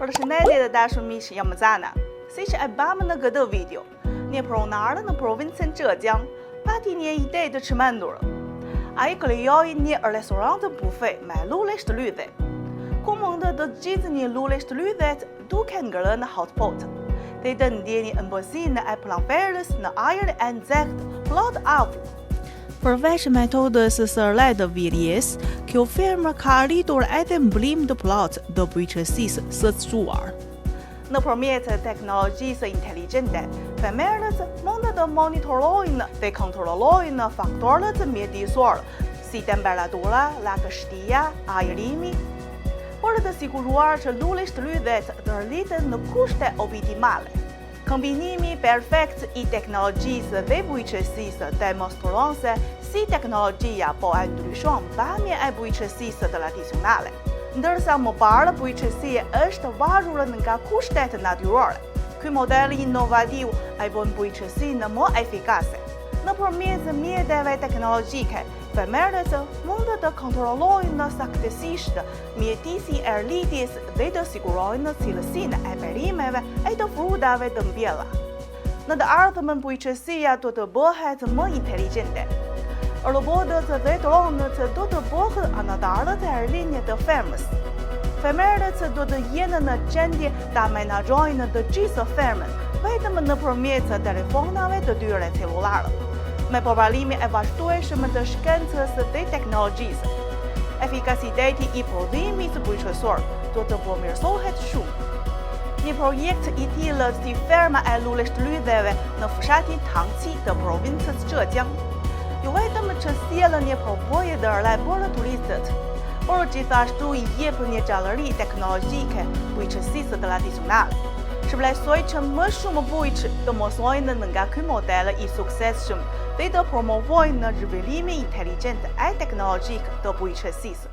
Përshëndetje të dashur miq, jam Zana. Siç e bëmë në këtë video, një pronare në provincën Zhejiang pati një ide të çmendur. Ai krijoi një restorant bufe me luleshtë të lydhe. Ku mund të zgjidhni një luleshtë të lydhet duke ngrënë hotpot. Dhe të ndjeni ëmbëlsinë e pranverës në ajër e nxehtë plot avull. Përveç metodës së re të virjes, kjo firmë ka arritur edhe mblim të plot të bujqësisë së çuar. Nëpërmjet teknologjisë inteligjente, femërët mund të monitorojnë dhe kontrollojnë faktorët mjedisor, si temperatura, lagështia, ajrimi, por të siguruar që luleshtë të lydhet të rriten në kushte optimale. Kombinimi perfekt i teknologjisë dhe bujqësisë demonstron se si teknologjia po e ndryshon pamjen e bujqësisë tradicionale, ndërsa më parë bujqësia është varur nga kushtet natyrore. Ky model inovativ e bën bujqësinë më efikase. Nëpërmjet mjeteve teknologjike, femërët mund të kontrollojnë saktësisht mjedisin e rritjes dhe të sigurojnë cilësinë e perimeve e të frutave të mbjella. Në të ardhmen bujqësia do të bëhet më inteligjente. Robotët dhe dronët do të bëhen anëtarët e rinjë të fermës. Femërët do të jenë në gjendje ta menaxhojnë të gjithë fermën, vetëm nëpërmjet telefonave të tyre celulare, me përballime e vazhdueshëm të shkencës dhe teknologjisë. Efikasiteti i prodhimit bujqësor do të përmirësohet shumë. Një projekt i tillë si ferma e luleshtë të lydheve në fshatin Tangqi të provincës Zhejiang, jo vetëm që sjell një përvojë të re për turistët, por gjithashtu i jep një gjallëri teknologjike bujqësisë tradicionale. Shpresoj që më shumë bujq të mësojnë nga ky model i suksesshëm dhe të promovojnë zhvillimin inteligjent e teknologjik të bujqësisë.